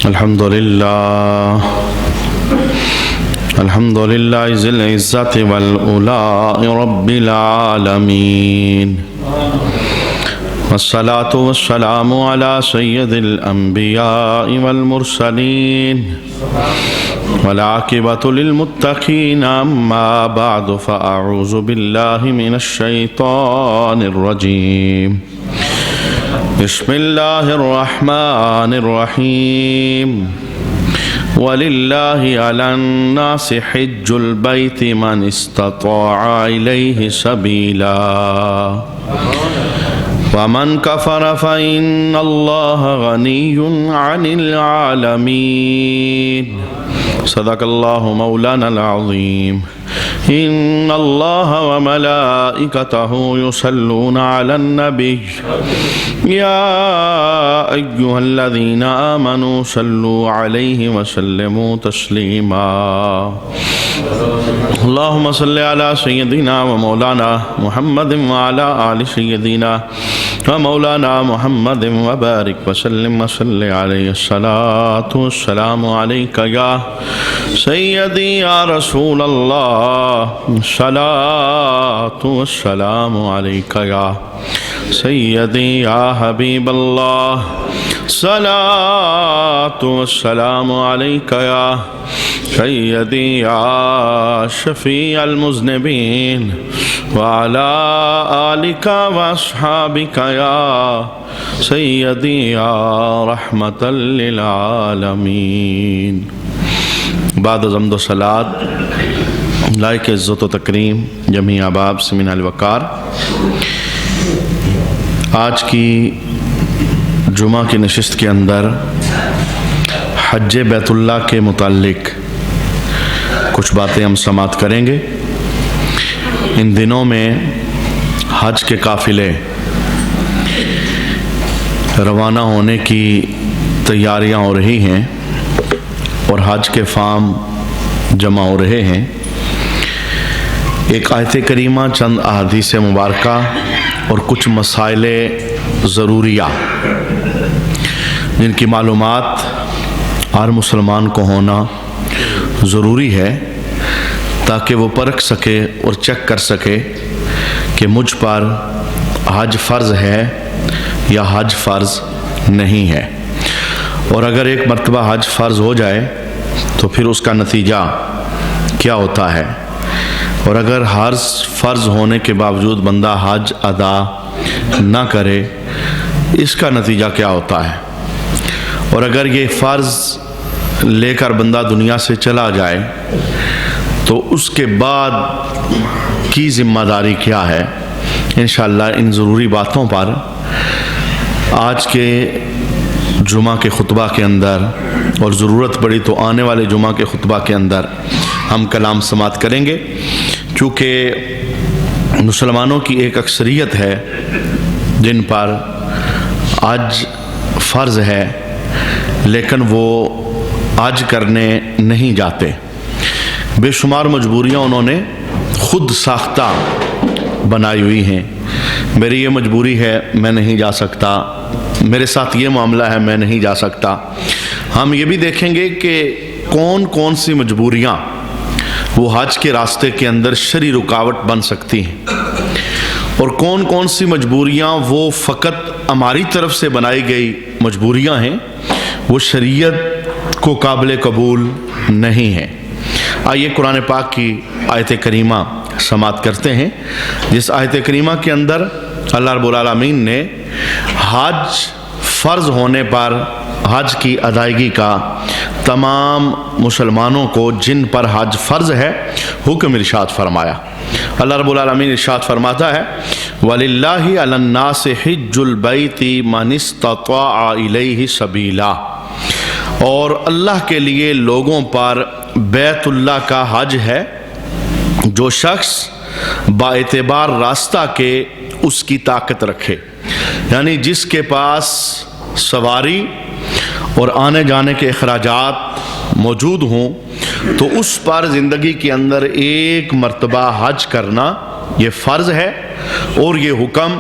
الحمد لله ذي العزة والعلاء رب العالمين، والصلاة والسلام على سيد الأنبياء والمرسلين، والعاقبة للمتقين. أما بعد فأعوذ بالله من الشيطان الرجيم. بسم الله الرحمن الرحيم. ولله على الناس حج البيت من استطاع إليه سبيلا ومن كفر فإن الله غني عن العالمين. صدق الله مولانا العظيم. إن الله وملائكته يصلون على النبي يا أيها الذين آمنوا صلوا عليه وسلموا تسليما. اللهم صل على سيدنا ومولانا محمد وعلى آل سيدنا ومولانا محمد وبارك وسلم وصل عليه. الصلاة والسلام عليك يا سيدي يا رسول الله. الصلاة والسلام عليك يا سيدي يا حبيب الله. الصلاة والسلام عليك يا سيدي يا شفيع المذنبين وعلى آلك وأصحابك يا سيدي يا رحمة للعالمين. بعد حمد و صلاۃ لائق عزت و تکریم جمیع احباب سمین الوقار، آج کی جمعہ کی نشست کے اندر حج بیت اللہ کے متعلق کچھ باتیں ہم سماعت کریں گے. ان دنوں میں حج کے قافلے روانہ ہونے کی تیاریاں ہو رہی ہیں اور حج کے فارم جمع ہو رہے ہیں. ایک آیت کریمہ، چند احادیث مبارکہ اور کچھ مسائل ضروریہ جن کی معلومات ہر مسلمان کو ہونا ضروری ہے تاکہ وہ پرکھ سکے اور چیک کر سکے کہ مجھ پر حج فرض ہے یا حج فرض نہیں ہے. اور اگر ایک مرتبہ حج فرض ہو جائے تو پھر اس کا نتیجہ کیا ہوتا ہے، اور اگر حج فرض ہونے کے باوجود بندہ حج ادا نہ کرے اس کا نتیجہ کیا ہوتا ہے، اور اگر یہ فرض لے کر بندہ دنیا سے چلا جائے تو اس کے بعد کی ذمہ داری کیا ہے. انشاءاللہ ان ضروری باتوں پر آج کے جمعہ کے خطبہ کے اندر اور ضرورت پڑی تو آنے والے جمعہ کے خطبہ کے اندر ہم کلام سماعت کریں گے. کیونکہ مسلمانوں کی ایک اکثریت ہے جن پر حج فرض ہے لیکن وہ حج کرنے نہیں جاتے. بے شمار مجبوریاں انہوں نے خود ساختہ بنائی ہوئی ہیں. میری یہ مجبوری ہے میں نہیں جا سکتا، میرے ساتھ یہ معاملہ ہے میں نہیں جا سکتا. ہم یہ بھی دیکھیں گے کہ کون کون سی مجبوریاں وہ حج کے راستے کے اندر شرعی رکاوٹ بن سکتی ہیں اور کون کون سی مجبوریاں وہ فقط ہماری طرف سے بنائی گئی مجبوریاں ہیں، وہ شریعت کو قابل قبول نہیں ہیں. آئیے قرآن پاک کی آیت کریمہ سماعت کرتے ہیں، جس آیت کریمہ کے اندر اللہ رب العالمین نے حج فرض ہونے پر حج کی ادائیگی کا تمام مسلمانوں کو جن پر حج فرض ہے حکم ارشاد فرمایا. اللہ رب العالمین ارشاد فرماتا ہے وَلِلَّهِ عَلَى النَّاسِ حِجُّ الْبَيْتِ مَنِ اسْتَطَاعَ إِلَيْهِ سَبِيلًا، اور اللہ کے لیے لوگوں پر بیت اللہ کا حج ہے جو شخص با اعتبار راستہ کے اس کی طاقت رکھے، یعنی جس کے پاس سواری اور آنے جانے کے اخراجات موجود ہوں تو اس پر زندگی کے اندر ایک مرتبہ حج کرنا یہ فرض ہے. اور یہ حکم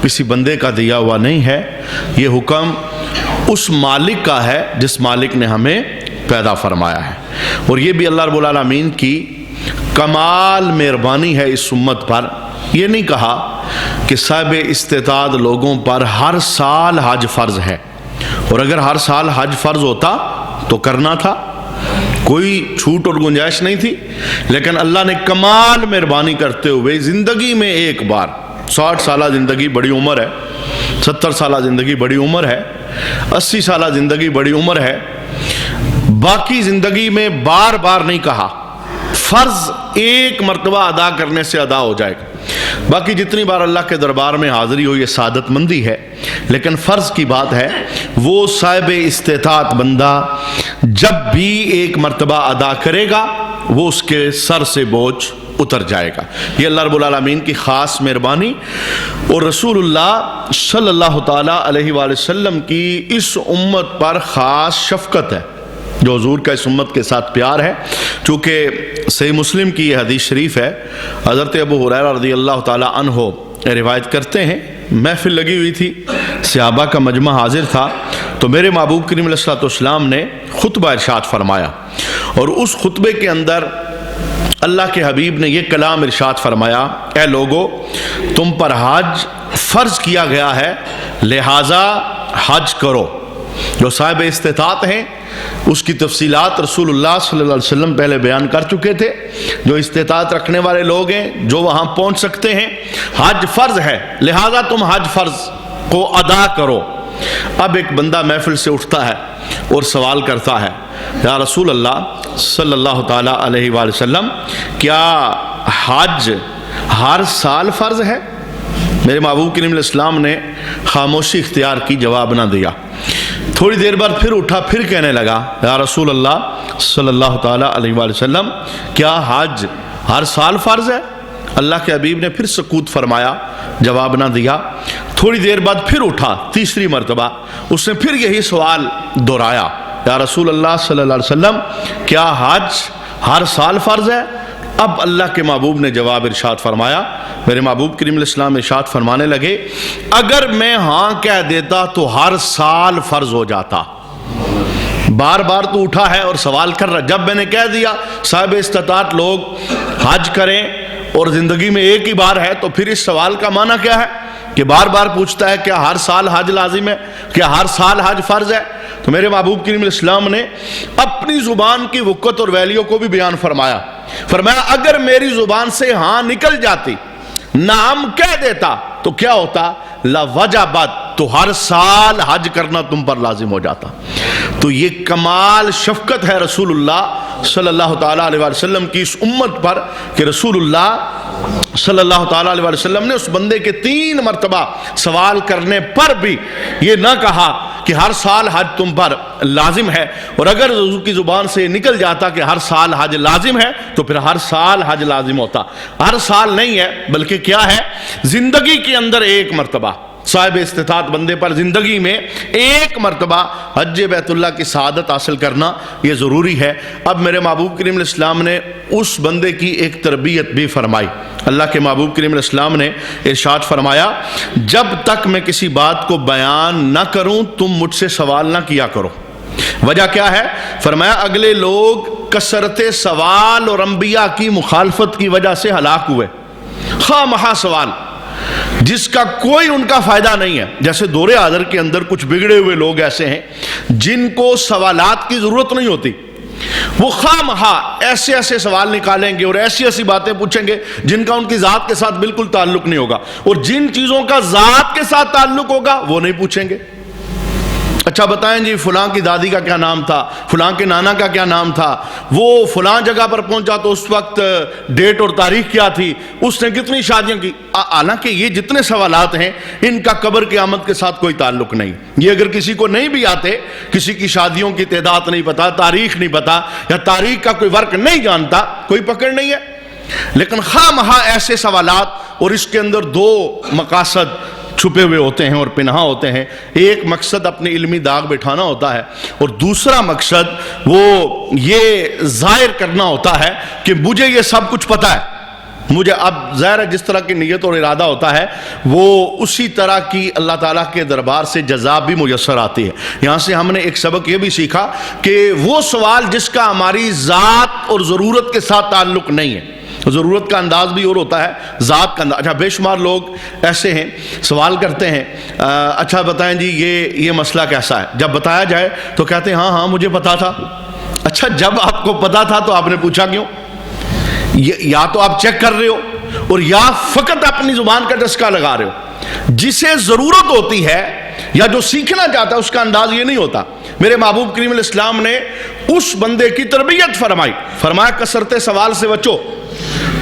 کسی بندے کا دیا ہوا نہیں ہے، یہ حکم اس مالک کا ہے جس مالک نے ہمیں پیدا فرمایا ہے۔ اور یہ بھی اللہ رب العالمین کی کمال مہربانی ہے اس امت پر، یہ نہیں کہا کہ صاحب استطاعت لوگوں پر ہر سال حج فرض ہے، اور اگر ہر سال حج فرض ہوتا تو کرنا تھا، کوئی چھوٹ اور گنجائش نہیں تھی، لیکن اللہ نے کمال مہربانی کرتے ہوئے زندگی میں ایک بار، 60 سالہ زندگی بڑی عمر ہے، 70 سالہ زندگی بڑی عمر ہے، 80 سالہ زندگی بڑی عمر ہے، باقی زندگی میں بار بار نہیں کہا، فرض ایک مرتبہ ادا کرنے سے ادا ہو جائے گا، باقی جتنی بار اللہ کے دربار میں حاضری ہو یہ سعادت مندی ہے، لیکن فرض کی بات ہے وہ صاحب استطاعت بندہ جب بھی ایک مرتبہ ادا کرے گا وہ اس کے سر سے بوجھ اتر جائے گا۔ یہ اللہ رب العالمین کی خاص مہربانی اور رسول اللہ صلی اللہ تعالیٰ علیہ وآلہ وسلم کی اس امت پر خاص شفقت ہے، جو حضور کا اس امت کے ساتھ پیار ہے۔ چونکہ صحیح مسلم کی یہ حدیث شریف ہے، حضرت ابو ہریرہ رضی اللہ تعالیٰ عنہ روایت کرتے ہیں، محفل لگی ہوئی تھی، صحابہ کا مجمع حاضر تھا، تو میرے محبوب کریم علیہ الصلوۃ والسلام نے خطبہ ارشاد فرمایا، اور اس خطبے کے اندر اللہ کے حبیب نے یہ کلام ارشاد فرمایا، اے لوگو تم پر حج فرض کیا گیا ہے لہٰذا حج کرو۔ جو صاحب استطاعت ہیں اس کی تفصیلات رسول اللہ صلی اللہ علیہ وسلم پہلے بیان کر چکے تھے، جو استطاعت رکھنے والے لوگ ہیں جو وہاں پہنچ سکتے ہیں، حج فرض ہے لہٰذا تم حج فرض کو ادا کرو۔ اب ایک بندہ محفل سے اٹھتا ہے اور سوال کرتا ہے، یا رسول اللہ صلی اللہ تعالیٰ علیہ وآلہ وسلم، کیا حج ہر سال فرض ہے؟ میرے محبوب کریم علیہ السلام نے خاموشی اختیار کی، جواب نہ دیا۔ تھوڑی دیر بعد پھر اٹھا، پھر کہنے لگا، یا رسول اللہ صلی اللہ تعالیٰ علیہ وآلہ وسلم، کیا حج ہر سال فرض ہے؟ اللہ کے حبیب نے پھر سکوت فرمایا، جواب نہ دیا۔ تھوڑی دیر بعد پھر اٹھا، تیسری مرتبہ اس نے پھر یہی سوال دہرایا، یا رسول اللہ صلی اللہ علیہ وسلم، کیا حج ہر سال فرض ہے؟ اب اللہ کے محبوب نے جواب ارشاد فرمایا، میرے محبوب کریم علیہ السلام ارشاد فرمانے لگے، اگر میں ہاں کہہ دیتا تو ہر سال فرض ہو جاتا۔ بار بار تو اٹھا ہے اور سوال کر رہا، جب میں نے کہہ دیا صاحب استطاعت لوگ حج کریں اور زندگی میں ایک ہی بار ہے، تو پھر اس سوال کا معنی کیا ہے کہ بار بار پوچھتا ہے کیا ہر سال حج لازم ہے، کیا ہر سال حج فرض ہے؟ تو میرے محبوب کریم علیہ السلام نے اپنی زبان کی وقت اور ویلیو کو بھی بیان فرمایا، فرمایا اگر میری زبان سے ہاں نکل جاتی، نعم کہہ دیتا، تو کیا ہوتا؟ لوجبت، تو ہر سال حج کرنا تم پر لازم ہو جاتا۔ تو یہ کمال شفقت ہے رسول اللہ صلی اللہ تعالیٰ علیہ وآلہ وسلم کی اس امت پر کہ رسول اللہ صلی اللہ تعالیٰ علیہ وآلہ وسلم نے اس بندے کے 3 مرتبہ سوال کرنے پر بھی یہ نہ کہا کہ ہر سال حج تم پر لازم ہے، اور اگر حضور کی زبان سے نکل جاتا کہ ہر سال حج لازم ہے تو پھر ہر سال حج لازم ہوتا۔ ہر سال نہیں ہے، بلکہ کیا ہے؟ زندگی کے اندر ایک مرتبہ صاحب استطاعت بندے پر زندگی میں ایک مرتبہ حج بیت اللہ کی سعادت حاصل کرنا یہ ضروری ہے۔ اب میرے محبوب کریم علیہ السلام نے اس بندے کی ایک تربیت بھی فرمائی۔ اللہ کے محبوب کریم علیہ السلام نے ارشاد فرمایا، جب تک میں کسی بات کو بیان نہ کروں تم مجھ سے سوال نہ کیا کرو۔ وجہ کیا ہے؟ فرمایا اگلے لوگ کثرت سوال اور انبیاء کی مخالفت کی وجہ سے ہلاک ہوئے، خواہ مخواہ سوال جس کا کوئی ان کا فائدہ نہیں ہے۔ جیسے دور حاضر کے اندر کچھ بگڑے ہوئے لوگ ایسے ہیں جن کو سوالات کی ضرورت نہیں ہوتی، وہ خواہ مخواہ ایسے ایسے سوال نکالیں گے اور ایسی ایسی باتیں پوچھیں گے جن کا ان کی ذات کے ساتھ بالکل تعلق نہیں ہوگا، اور جن چیزوں کا ذات کے ساتھ تعلق ہوگا وہ نہیں پوچھیں گے۔ اچھا بتائیں جی فلاں کی دادی کا کیا نام تھا، فلاں کے نانا کا کیا نام تھا، وہ فلاں جگہ پر پہنچا تو اس وقت ڈیٹ اور تاریخ کیا تھی، اس نے کتنی شادیاں کی۔ حالانکہ یہ جتنے سوالات ہیں ان کا قبر قیامت کے ساتھ کوئی تعلق نہیں۔ یہ اگر کسی کو نہیں بھی آتے، کسی کی شادیوں کی تعداد نہیں پتا، تاریخ نہیں پتا، یا تاریخ کا کوئی ورق نہیں جانتا، کوئی پکڑ نہیں ہے۔ لیکن خواہ مخواہ ایسے سوالات، اور اس کے اندر 2 مقاصد چھپے ہوئے ہوتے ہیں اور پنہا ہوتے ہیں۔ ایک مقصد اپنی علمی داغ بٹھانا ہوتا ہے، اور دوسرا مقصد وہ یہ ظاہر کرنا ہوتا ہے کہ مجھے یہ سب کچھ پتا ہے، مجھے اب ظاہر ہے جس طرح کی نیت اور ارادہ ہوتا ہے وہ اسی طرح کی اللہ تعالیٰ کے دربار سے جزا بھی میسر آتی ہے۔ یہاں سے ہم نے ایک سبق یہ بھی سیکھا کہ وہ سوال جس کا ہماری ذات اور ضرورت کے ساتھ تعلق نہیں ہے، ضرورت کا انداز بھی اور ہوتا ہے، ذات کا انداز۔ اچھا بے شمار لوگ ایسے ہیں سوال کرتے ہیں اچھا بتائیں جی یہ مسئلہ کیسا ہے، جب بتایا جائے تو کہتے ہیں ہاں مجھے پتا تھا۔ اچھا جب آپ کو پتا تھا تو آپ نے پوچھا کیوں؟ یا تو آپ چیک کر رہے ہو اور یا فقط اپنی زبان کا ٹسکا لگا رہے ہو۔ جسے ضرورت ہوتی ہے یا جو سیکھنا چاہتا ہے اس کا انداز یہ نہیں ہوتا۔ میرے محبوب کریم علیہ السلام نے اس بندے کی تربیت فرمایا کثرت سوال سے بچو۔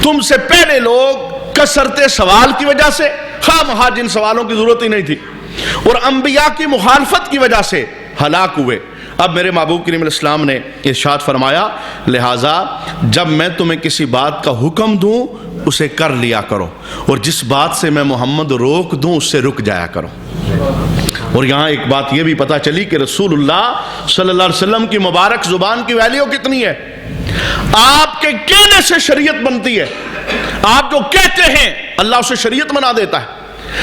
تم سے پہلے لوگ کثرت سوال کی وجہ سے خواہ مخواہ جن سوالوں کی ضرورت ہی نہیں تھی اور انبیاء کی مخالفت کی وجہ سے ہلاک ہوئے۔ اب میرے محبوب کریم علیہ السلام نے ارشاد فرمایا لہٰذا جب میں تمہیں کسی بات کا حکم دوں اسے کر لیا کرو اور جس بات سے میں محمد روک دوں اس سے رک جایا کرو۔ اور یہاں ایک بات یہ بھی پتہ چلی کہ رسول اللہ صلی اللہ علیہ وسلم کی مبارک زبان کی ویلیو کتنی ہے۔ آپ کے کہنے سے شریعت بنتی ہے، آپ جو کہتے ہیں اللہ اسے شریعت بنا دیتا ہے،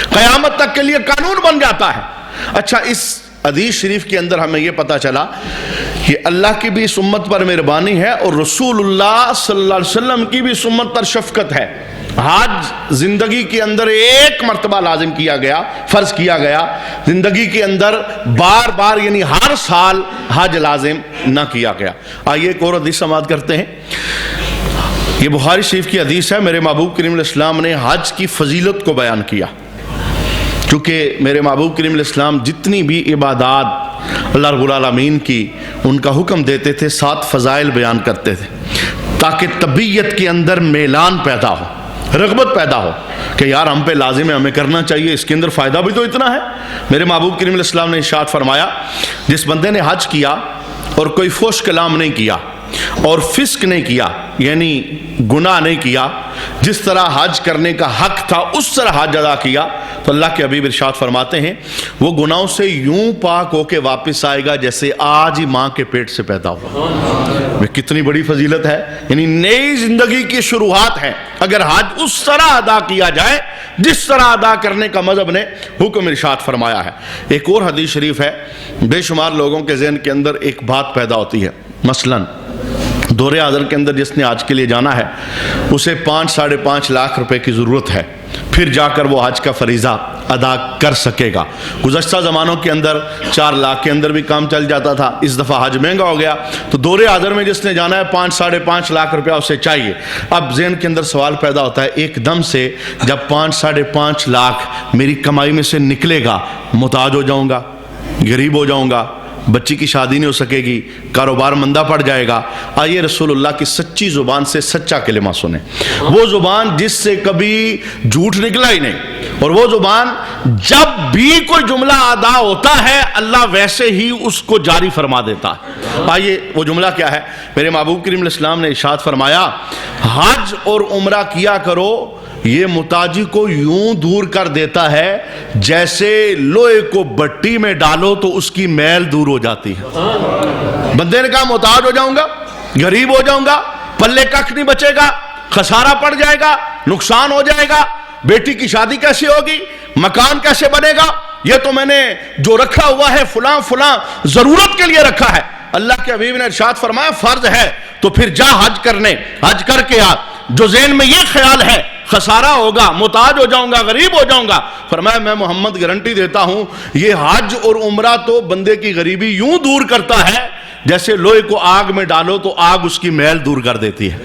قیامت تک کے لیے قانون بن جاتا ہے۔ اچھا اس حدیث شریف کے اندر ہمیں یہ پتہ چلا کہ اللہ کی بھی اس امت پر مہربانی ہے اور رسول اللہ صلی اللہ علیہ وسلم کی بھی اس امت پر شفقت ہے۔ حج زندگی کے اندر ایک مرتبہ لازم کیا گیا، فرض کیا گیا، زندگی کے اندر بار بار یعنی ہر سال حج لازم نہ کیا گیا۔ آئیے ایک اور حدیث سماعت کرتے ہیں۔ یہ بخاری شریف کی حدیث ہے۔ میرے محبوب کریم علیہ السلام نے حج کی فضیلت کو بیان کیا، چونکہ میرے محبوب کریم علیہ السلام جتنی بھی عبادات اللہ رب العالمین کی ان کا حکم دیتے تھے 7 فضائل بیان کرتے تھے تاکہ طبیعت کے اندر میلان پیدا ہو، رغبت پیدا ہو کہ یار ہم پہ لازم ہے، ہمیں کرنا چاہیے، اس کے اندر فائدہ بھی تو اتنا ہے۔ میرے محبوب کریم علیہ السلام نے ارشاد فرمایا جس بندے نے حج کیا اور کوئی فحش کلام نہیں کیا اور فسق نہیں کیا یعنی گناہ نہیں کیا، جس طرح حج کرنے کا حق تھا اس طرح حج ادا کیا تو اللہ کے حبیب ارشاد فرماتے ہیں وہ گناہوں سے یوں پاک ہو کے واپس آئے گا جیسے آج ہی ماں کے پیٹ سے پیدا ہوا۔ کتنی بڑی فضیلت ہے، یعنی نئی زندگی کی شروعات ہے اگر حج اس طرح ادا کیا جائے جس طرح ادا کرنے کا مذہب نے حکم ارشاد فرمایا ہے۔ ایک اور حدیث شریف ہے، بے شمار لوگوں کے ذہن کے اندر ایک بات پیدا ہوتی ہے، مثلاً دور حاضر کے اندر جس نے حج کے لیے جانا ہے اسے 5-5.5 لاکھ روپے کی ضرورت ہے، پھر جا کر وہ حج کا فریضہ ادا کر سکے گا۔ گزشتہ زمانوں کے اندر 4 لاکھ کے اندر بھی کام چل جاتا تھا، اس دفعہ حج مہنگا ہو گیا تو دور حاضر میں جس نے جانا ہے 5-5.5 لاکھ روپیہ اسے چاہیے۔ اب ذہن کے اندر سوال پیدا ہوتا ہے ایک دم سے جب 5-5.5 لاکھ میری کمائی میں سے نکلے گا محتاج ہو جاؤں گا، غریب ہو جاؤں گا، بچی کی شادی نہیں ہو سکے گی، کاروبار مندہ پڑ جائے گا۔ آئیے رسول اللہ کی سچی زبان سے سچا کلمہ سنیں، وہ زبان جس سے کبھی جھوٹ نکلا ہی نہیں، اور وہ زبان جب بھی کوئی جملہ ادا ہوتا ہے اللہ ویسے ہی اس کو جاری فرما دیتا ہے۔ آئیے وہ جملہ کیا ہے؟ میرے محبوب کریم علیہ السلام نے ارشاد فرمایا حج اور عمرہ کیا کرو، یہ محتاجی کو یوں دور کر دیتا ہے جیسے لوہے کو بٹی میں ڈالو تو اس کی میل دور ہو جاتی ہے۔ بندے نے کہا محتاج ہو جاؤں گا، غریب ہو جاؤں گا، پلے ککھ نہیں بچے گا، خسارہ پڑ جائے گا، نقصان ہو جائے گا، بیٹی کی شادی کیسے ہوگی، مکان کیسے بنے گا، یہ تو میں نے جو رکھا ہوا ہے فلاں فلاں ضرورت کے لیے رکھا ہے۔ اللہ کے حبیب نے ارشاد فرمایا فرض ہے تو پھر جا حج کرنے، حج کر کے آ۔ جو ذہن میں یہ خیال ہے خسارہ ہوگا، محتاج ہو جاؤں گا، غریب ہو جاؤں گا، فرمایا میں محمد گارنٹی دیتا ہوں یہ حج اور عمرہ تو بندے کی غریبی یوں دور کرتا ہے جیسے لوہے کو آگ میں ڈالو تو آگ اس کی میل دور کر دیتی ہے۔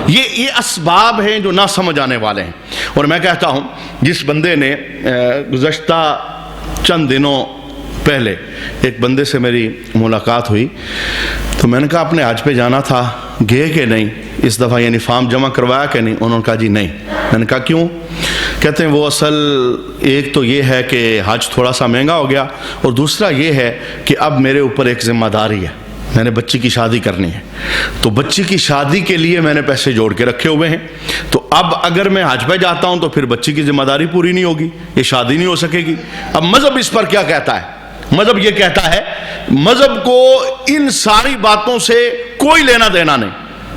یہ اسباب ہیں جو نہ سمجھ آنے والے ہیں۔ اور میں کہتا ہوں جس بندے نے گزشتہ چند دنوں پہلے ایک بندے سے میری ملاقات ہوئی تو میں نے کہا اپنے حج پہ جانا تھا، گئے کہ نہیں اس دفعہ، یعنی فارم جمع کروایا کہ نہیں؟ انہوں نے کہا جی نہیں۔ میں نے کہا کیوں؟ کہتے ہیں وہ اصل ایک تو یہ ہے کہ حج تھوڑا سا مہنگا ہو گیا اور دوسرا یہ ہے کہ اب میرے اوپر ایک ذمہ داری ہے، میں نے بچی کی شادی کرنی ہے تو بچی کی شادی کے لیے میں نے پیسے جوڑ کے رکھے ہوئے ہیں، تو اب اگر میں حج پہ جاتا ہوں تو پھر بچی کی ذمہ داری پوری نہیں ہوگی، یہ شادی نہیں ہو سکے گی۔ اب مذہب اس پر کیا کہتا ہے؟ مذہب یہ کہتا ہے، مذہب کو ان ساری باتوں سے کوئی لینا دینا نہیں۔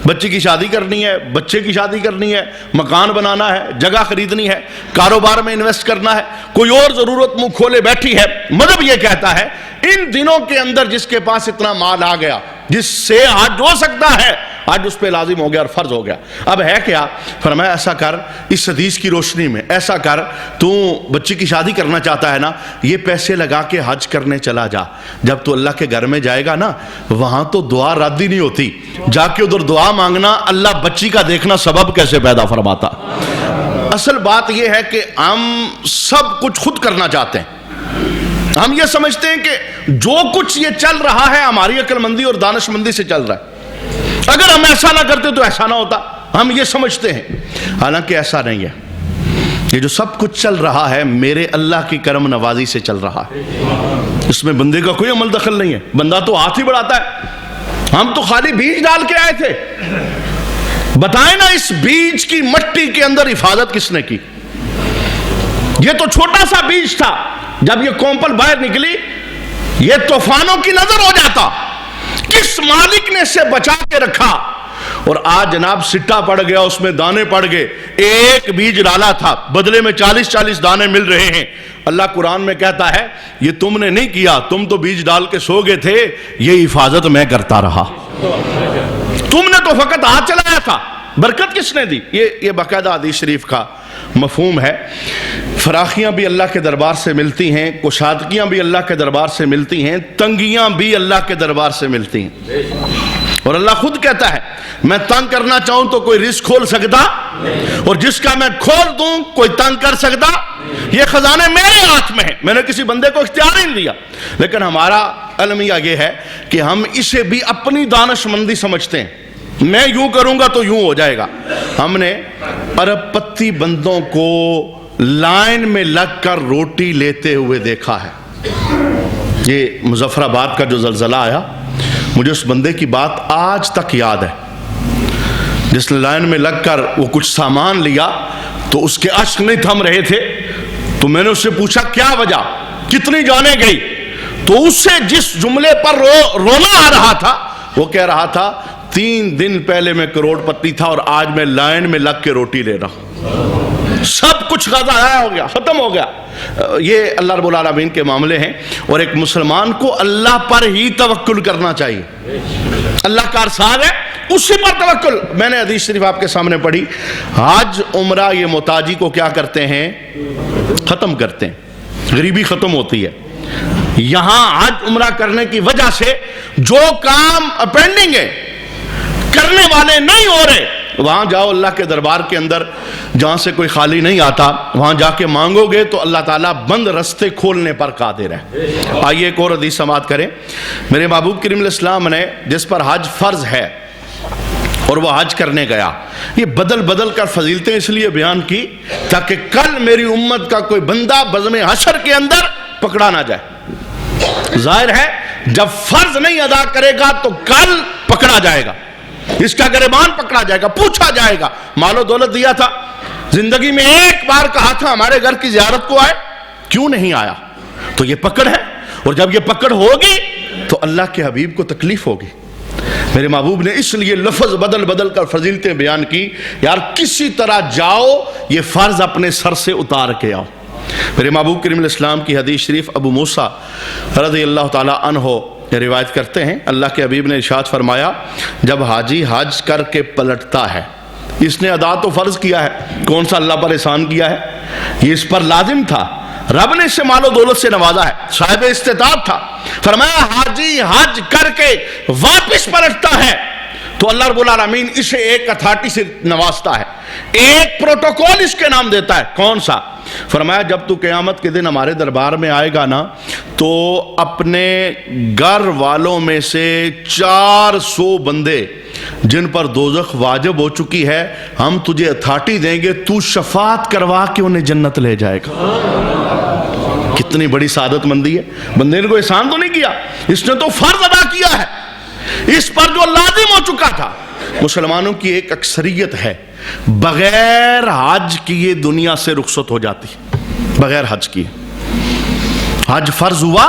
بچی کی شادی کرنی ہے، بچے کی شادی کرنی ہے، مکان بنانا ہے، جگہ خریدنی ہے، کاروبار میں انویسٹ کرنا ہے، کوئی اور ضرورت منہ کھولے بیٹھی ہے، مذہب یہ کہتا ہے ان دنوں کے اندر جس کے پاس اتنا مال آ گیا، جس سے آج ہو سکتا ہے، آج اس پہ لازم ہو گیا اور فرض ہو گیا۔ اب ہے کیا؟ فرمایا ایسا کر، اس حدیث کی روشنی میں ایسا کر، تو بچی کی شادی کرنا چاہتا ہے نا، یہ پیسے لگا کے حج کرنے چلا جا۔ جب تو اللہ کے گھر میں جائے گا نا، وہاں تو دعا رد ہی نہیں ہوتی، جا کے ادھر دعا مانگنا، اللہ بچی کا دیکھنا سبب کیسے پیدا فرماتا۔ اصل بات یہ ہے کہ ہم سب کچھ خود کرنا چاہتے ہیں۔ ہم یہ سمجھتے ہیں کہ جو کچھ یہ چل رہا ہے ہماری عقل مندی اور دانش مندی سے چل رہا ہے، اگر ہم ایسا نہ کرتے تو ایسا نہ ہوتا، ہم یہ سمجھتے ہیں، حالانکہ ایسا نہیں ہے۔ یہ جو سب کچھ چل رہا ہے میرے اللہ کی کرم نوازی سے چل رہا ہے، اس میں بندے کا کوئی عمل دخل نہیں ہے، بندہ تو ہاتھ ہی بڑھاتا ہے۔ ہم تو خالی بیج ڈال کے آئے تھے، بتائیں نا اس بیج کی مٹی کے اندر حفاظت کس نے کی؟ یہ تو چھوٹا سا بیج تھا، جب یہ کونپل باہر نکلی یہ طوفانوں کی نظر ہو جاتا، کس مالک نے اسے بچا کے رکھا، اور آج جناب سٹا پڑ گیا، اس میں دانے پڑ گئے۔ ایک بیج ڈالا تھا، بدلے میں 40 دانے مل رہے ہیں۔ اللہ قرآن میں کہتا ہے یہ تم نے نہیں کیا، تم تو بیج ڈال کے سو گئے تھے، یہ حفاظت میں کرتا رہا، تم نے تو فقط ہاتھ چلایا تھا، برکت کس نے دی؟ یہ باقاعدہ حدیث شریف کا مفہوم ہے۔ فراخیاں بھی اللہ کے دربار سے ملتی ہیں، کشادگیاں بھی اللہ کے دربار سے ملتی ہیں، تنگیاں بھی اللہ کے دربار سے ملتی ہیں، اور اللہ خود کہتا ہے میں تنگ کرنا چاہوں تو کوئی رزق کھول سکتا، اور جس کا میں کھول دوں کوئی تنگ کر سکتا۔ یہ خزانے میرے ہاتھ میں ہیں، میں نے کسی بندے کو اختیار نہیں دیا، لیکن ہمارا المیہ یہ ہے کہ ہم اسے بھی اپنی دانش مندی سمجھتے ہیں، میں یوں کروں گا تو یوں ہو جائے گا۔ ہم نے ارب پتی بندوں کو لائن میں لگ کر روٹی لیتے ہوئے دیکھا ہے۔ یہ مظفر آباد کا جو زلزلہ آیا، مجھے اس بندے کی بات آج تک یاد ہے، جس نے لائن میں لگ کر وہ کچھ سامان لیا تو اس کے اشک نہیں تھم رہے تھے، تو میں نے اس سے پوچھا کیا وجہ، کتنی جانیں گئی؟ تو اس سے جس جملے پر رونا آ رہا تھا، وہ کہہ رہا تھا 3 دن پہلے میں کروڑ پتی تھا اور آج میں لائن میں لگ کے روٹی لے رہا ہوں، سب کچھ ضائع ہو گیا، ختم ہو گیا۔ یہ اللہ رب العالمین کے معاملے ہیں، اور ایک مسلمان کو اللہ پر ہی توکل کرنا چاہیے، اللہ کا ارشاد ہے اسی پر توکل۔ میں نے حدیث شریف آپ کے سامنے پڑھی، حج عمرہ یہ محتاجی کو کیا کرتے ہیں؟ ختم کرتے ہیں، غریبی ختم ہوتی ہے۔ یہاں حج عمرہ کرنے کی وجہ سے جو کام پینڈنگ ہے، کرنے والے نہیں ہو رہے، وہاں جاؤ اللہ کے دربار کے اندر، جہاں سے کوئی خالی نہیں آتا، وہاں جا کے مانگو گے تو اللہ تعالیٰ بند رستے کھولنے پر قادر ہے۔ آئیے ایک اور حدیث سماعت کریں۔ میرے محبوب کریم علیہ السلام نے جس پر حج فرض ہے اور وہ حج کرنے گیا، یہ بدل بدل کر فضیلتیں اس لیے بیان کی تاکہ کل میری امت کا کوئی بندہ بزم حشر کے اندر پکڑا نہ جائے۔ ظاہر ہے جب فرض نہیں ادا کرے گا تو کل پکڑا جائے گا، اس کا گریبان پکڑا جائے گا، پوچھا جائے گا مال و دولت دیا تھا، زندگی میں ایک بار کہا تھا ہمارے گھر کی زیارت کو آئے، کیوں نہیں آیا؟ تو یہ پکڑ ہے، اور جب یہ پکڑ ہوگی تو اللہ کے حبیب کو تکلیف ہوگی۔ میرے محبوب نے اس لیے لفظ بدل بدل کر فضیلتیں بیان کی، یار کسی طرح جاؤ، یہ فرض اپنے سر سے اتار کے آؤ۔ میرے محبوب کریم علیہ السلام کی حدیث شریف ابو موسیٰ رضی اللہ تعالی عنہ روایت کرتے ہیں، اللہ کے حبیب نے ارشاد فرمایا جب حاجی حج کر کے پلٹتا ہے، اس نے ادا تو فرض کیا ہے، کون سا اللہ پر احسان کیا ہے، یہ اس پر لازم تھا، رب نے اسے مال و دولت سے نوازا ہے، صاحب استطاعت تھا، فرمایا حاجی حج کر کے واپس پلٹتا ہے تو اللہ رب العالمین اسے ایک اتھارٹی سے نوازتا ہے، ایک پروٹوکول اس کے نام دیتا ہے، کون سا؟ فرمایا جب تو قیامت کے دن ہمارے دربار میں آئے گا نا تو اپنے گھر والوں میں سے 400 بندے جن پر دوزخ واجب ہو چکی ہے، ہم تجھے اتھارٹی دیں گے، تو شفاعت کروا کے انہیں جنت لے جائے گا۔ کتنی بڑی سعادت مندی ہے، بندے نے کوئی احسان تو نہیں کیا، اس نے تو فرض ادا کیا ہے، اس پر جو لازم ہو چکا تھا۔ مسلمانوں کی ایک اکثریت ہے بغیر حج کیے دنیا سے رخصت ہو جاتی، بغیر حج کیے۔ حج فرض ہوا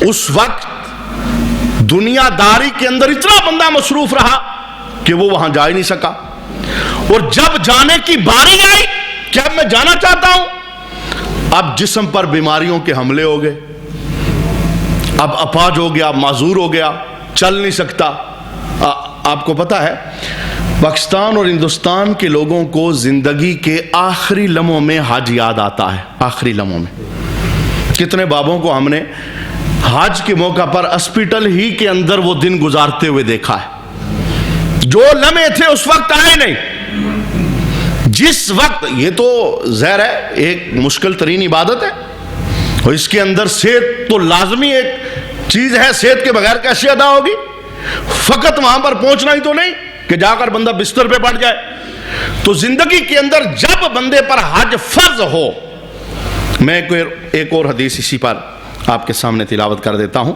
اس وقت دنیا داری کے اندر اتنا بندہ مصروف رہا کہ وہ وہاں جا ہی نہیں سکا، اور جب جانے کی باری آئی کہ اب میں جانا چاہتا ہوں، اب جسم پر بیماریوں کے حملے ہو گئے، اب اپاہج ہو گیا، معذور ہو گیا، چل نہیں سکتا۔ آپ کو پتا ہے پاکستان اور ہندوستان کے لوگوں کو زندگی کے آخری لمحوں میں حج یاد آتا ہے، آخری لمحوں میں۔ کتنے بابوں کو ہم نے حج کے موقع پر اسپیٹل ہی کے اندر وہ دن گزارتے ہوئے دیکھا ہے، جو لمحے تھے اس وقت آئے نہیں، جس وقت، یہ تو ظاہر ہے ایک مشکل ترین عبادت ہے، اور اس کے اندر صحت تو لازمی ایک چیز ہے، صحت کے بغیر کیسے ادا ہوگی؟ فقط وہاں پر پہنچنا ہی تو نہیں کہ جا کر بندہ بستر پہ پڑ جائے۔ تو زندگی کے اندر جب بندے پر حج فرض ہو، میں ایک اور حدیث اسی پر آپ کے سامنے تلاوت کر دیتا ہوں۔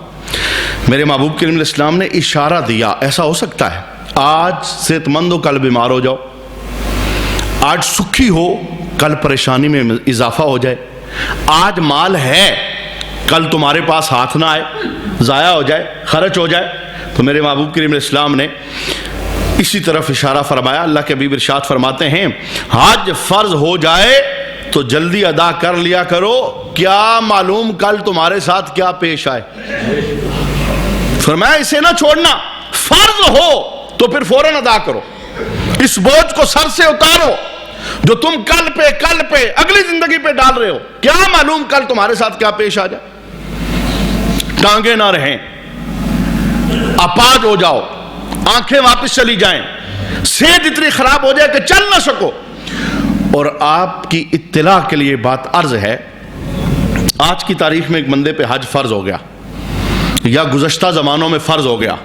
میرے محبوب کریم علیہ السلام نے اشارہ دیا، ایسا ہو سکتا ہے آج صحت مند ہو کل بیمار ہو جاؤ، آج سکھی ہو کل پریشانی میں اضافہ ہو جائے، آج مال ہے کل تمہارے پاس ہاتھ نہ آئے، ضائع ہو جائے، خرچ ہو جائے۔ تو میرے محبوب کریم علیہ السلام نے اسی طرف اشارہ فرمایا۔ اللہ کے حبیب ارشاد فرماتے ہیں حج فرض ہو جائے تو جلدی ادا کر لیا کرو، کیا معلوم کل تمہارے ساتھ کیا پیش آئے۔ فرمایا اسے نہ چھوڑنا، فرض ہو تو پھر فوراً ادا کرو، اس بوجھ کو سر سے اتارو جو تم کل پہ اگلی زندگی پہ ڈال رہے ہو، کیا معلوم کل تمہارے ساتھ کیا پیش آ جائے۔ ٹانگیں نہ رہیں، اپاہج ہو جاؤ، آنکھیں واپس چلی جائیں، صحت اتنی خراب ہو جائے کہ چل نہ سکو۔ اور آپ کی اطلاع کے لیے بات عرض ہے، آج کی تاریخ میں ایک بندے پہ حج فرض ہو گیا یا گزشتہ زمانوں میں فرض ہو گیا،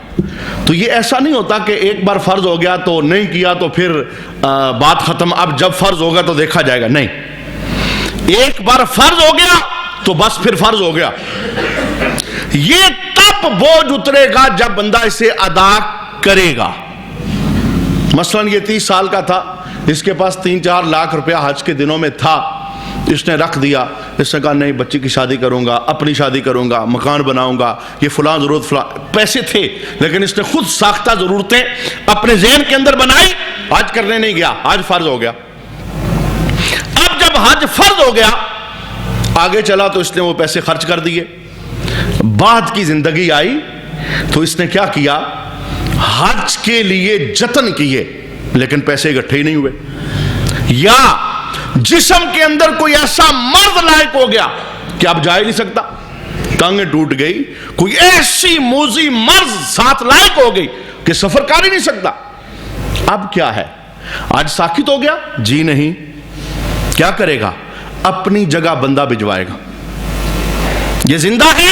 تو یہ ایسا نہیں ہوتا کہ ایک بار فرض ہو گیا تو نہیں کیا تو پھر بات ختم، اب جب فرض ہوگا تو دیکھا جائے گا، نہیں، ایک بار فرض ہو گیا تو بس پھر فرض ہو گیا۔ یہ تب بوجھ اترے گا جب بندہ اسے ادا کرے گا۔ مثلا یہ 30 سال کا تھا، اس کے پاس 3-4 لاکھ روپیہ حج کے دنوں میں تھا، اس نے رکھ دیا، اس نے کہا نہیں بچی کی شادی کروں گا، اپنی شادی کروں گا، مکان بناؤں گا، یہ فلاں ضرورت فلاں، پیسے تھے لیکن اس نے خود ساختہ ضرورتیں اپنے ذہن کے اندر بنائی، حج کرنے نہیں گیا، حج فرض ہو گیا۔ اب جب حج فرض ہو گیا، آگے چلا تو اس نے وہ پیسے خرچ کر دیے، بعد کی زندگی آئی تو اس نے کیا کیا، حج کے لیے جتن کیے لیکن پیسے اکٹھے ہی نہیں ہوئے، یا جسم کے اندر کوئی ایسا مرض لائق ہو گیا کہ اب جا ہی نہیں سکتا، ٹانگیں ٹوٹ گئی، کوئی ایسی موذی مرض ساتھ لائق ہو گئی کہ سفر کر ہی نہیں سکتا۔ اب کیا ہے، آج ساکت ہو گیا؟ جی نہیں، کیا کرے گا، اپنی جگہ بندہ بھجوائے گا، یہ زندہ ہے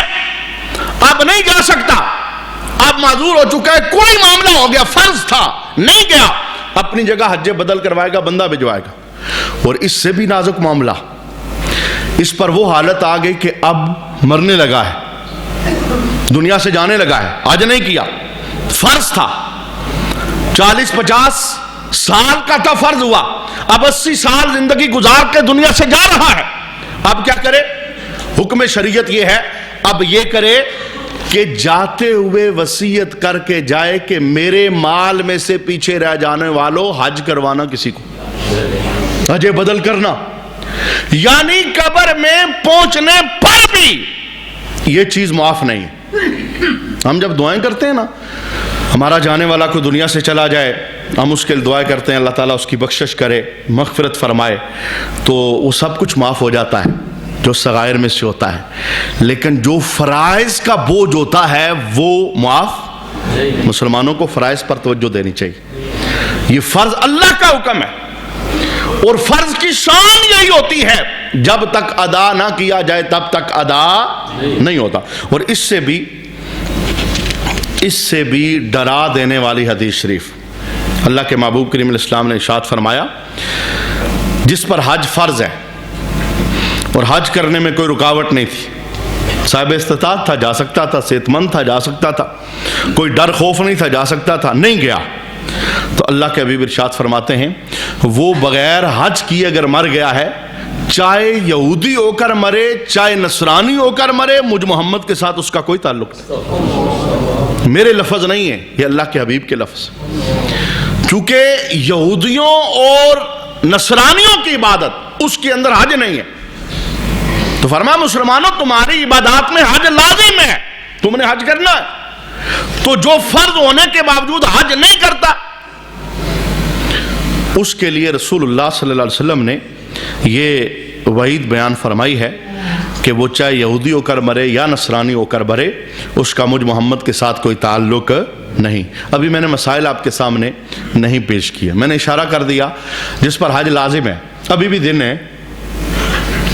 اب نہیں جا سکتا، اب معذور ہو چکا ہے، کوئی معاملہ ہو گیا، فرض تھا نہیں گیا، اپنی جگہ حج بدل کروائے گا، بندہ بھجوائے گا۔ اور اس سے بھی نازک معاملہ، اس پر وہ حالت آ گئی کہ اب مرنے لگا ہے، دنیا سے جانے لگا ہے، حج نہیں کیا، فرض تھا، 40-50 سال کا تھا، فرض ہوا، اب 80 سال زندگی گزار کے دنیا سے جا رہا ہے، اب کیا کرے؟ حکم شریعت یہ ہے اب یہ کرے کہ جاتے ہوئے وصیت کر کے جائے کہ میرے مال میں سے پیچھے رہ جانے والوں حج کروانا کسی کو، حج بدل کرنا، یعنی قبر میں پہنچنے پر بھی یہ چیز معاف نہیں ہے۔ ہم جب دعائیں کرتے ہیں نا، ہمارا جانے والا کوئی دنیا سے چلا جائے، ہم اس کے لیے دعائیں کرتے ہیں اللہ تعالیٰ اس کی بخشش کرے، مغفرت فرمائے، تو وہ سب کچھ معاف ہو جاتا ہے جو صغائر میں سے ہوتا ہے، لیکن جو فرائض کا بوجھ ہوتا ہے وہ معاف۔ مسلمانوں کو فرائض پر توجہ دینی چاہیے، یہ فرض اللہ کا حکم ہے، اور فرض کی شان یہی ہوتی ہے جب تک ادا نہ کیا جائے تب تک ادا نہیں ہوتا۔ اور اس سے بھی ڈرا دینے والی حدیث شریف، اللہ کے محبوب کریم علیہ السلام نے ارشاد فرمایا جس پر حج فرض ہے اور حج کرنے میں کوئی رکاوٹ نہیں تھی، صاحب استطاعت تھا، جا سکتا تھا، صحت مند تھا، جا سکتا تھا، کوئی ڈر خوف نہیں تھا، جا سکتا تھا، نہیں گیا، تو اللہ کے حبیب ارشاد فرماتے ہیں وہ بغیر حج کیے اگر مر گیا ہے، چاہے یہودی ہو کر مرے چاہے نصرانی ہو کر مرے، مجھ محمد کے ساتھ اس کا کوئی تعلق نہیں۔ میرے لفظ نہیں ہے، یہ اللہ کے حبیب کے لفظ۔ چونکہ یہودیوں اور نصرانیوں کی عبادت اس کے اندر حج نہیں ہے، تو فرمایا مسلمانوں تمہاری عبادات میں حج لازم ہے، تم نے حج کرنا ہے۔ تو جو فرض ہونے کے باوجود حج نہیں کرتا، اس کے لیے رسول اللہ صلی اللہ علیہ وسلم نے یہ وعید بیان فرمائی ہے کہ وہ چاہے یہودی ہو کر مرے یا نصرانی ہو کر مرے، اس کا مجھ محمد کے ساتھ کوئی تعلق نہیں۔ ابھی میں نے مسائل آپ کے سامنے نہیں پیش کیا، میں نے اشارہ کر دیا جس پر حج لازم ہے۔ ابھی بھی دن ہے،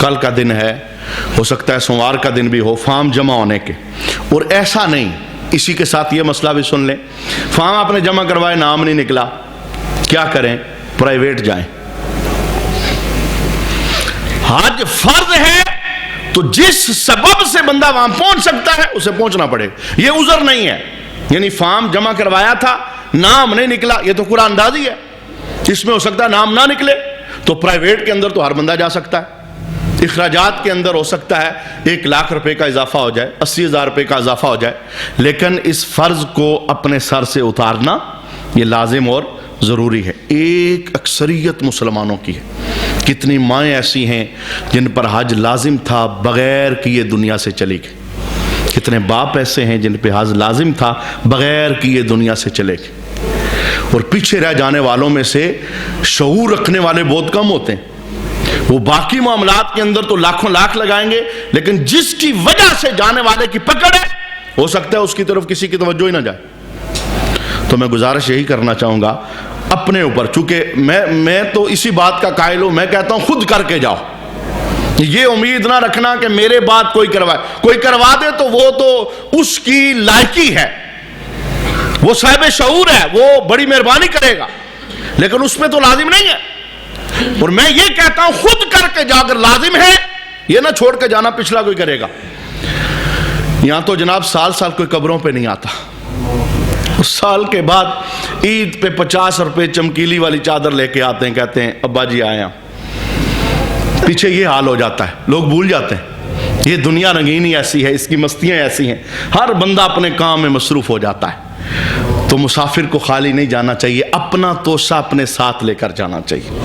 کل کا دن ہے، ہو سکتا ہے سوموار کا دن بھی ہو فارم جمع ہونے کے، اور ایسا نہیں، اسی کے ساتھ یہ مسئلہ بھی سن لیں، فارم آپ نے جمع کروائے، نام نہیں نکلا، کیا کریں؟ پرائیویٹ جائیں۔ حج فرض ہے تو جس سبب سے بندہ وہاں پہنچ سکتا ہے اسے پہنچنا پڑے گا، یہ عذر نہیں ہے۔ یعنی فارم جمع کروایا تھا، نام نہیں نکلا، یہ تو قرآن اندازی ہے، اس میں ہو سکتا ہے نام نہ نکلے، تو پرائیویٹ کے اندر تو ہر بندہ جا سکتا ہے۔ اخراجات کے اندر ہو سکتا ہے 1,00,000 روپے کا اضافہ ہو جائے، 80,000 روپے کا اضافہ ہو جائے، لیکن اس فرض کو اپنے سر سے اتارنا یہ لازم اور ضروری ہے۔ ایک اکثریت مسلمانوں کی ہے، کتنی مائیں ایسی ہیں جن پر حج لازم تھا بغیر کیے دنیا سے چلی گئی، کتنے باپ ایسے ہیں جن پہ حج لازم تھا بغیر کیے دنیا سے چلے گئے، اور پیچھے رہ جانے والوں میں سے شعور رکھنے والے بہت کم ہوتے ہیں۔ وہ باقی معاملات کے اندر تو لاکھوں لاکھ لگائیں گے، لیکن جس کی وجہ سے جانے والے کی پکڑ ہے، ہو سکتا ہے اس کی طرف کسی کی توجہ ہی نہ جائے۔ تو میں گزارش یہی کرنا چاہوں گا اپنے اوپر، چونکہ میں تو اسی بات کا قائل ہوں، میں کہتا ہوں خود کر کے جاؤ، یہ امید نہ رکھنا کہ میرے بعد کوئی کروائے، کوئی کروا دے تو وہ تو اس کی لائقی ہے، وہ صاحب شعور ہے، وہ بڑی مہربانی کرے گا، لیکن اس میں تو لازم نہیں ہے۔ اور میں یہ کہتا ہوں خود کر کے جا کر لازم ہے، یہ نہ چھوڑ کے جانا پچھلا کوئی کرے گا۔ یہاں تو جناب سال سال کوئی قبروں پہ نہیں آتا، اس سال کے بعد عید پہ 50 روپے چمکیلی والی چادر لے کے آتے ہیں، کہتے ہیں ابا جی آئے ہیں، پیچھے یہ حال ہو جاتا ہے، لوگ بھول جاتے ہیں یہ دنیا رنگینی ایسی ہے، اس کی مستیاں ایسی ہیں، ہر بندہ اپنے کام میں مصروف ہو جاتا ہے۔ تو مسافر کو خالی نہیں جانا چاہیے، اپنا توشہ اپنے ساتھ لے کر جانا چاہیے۔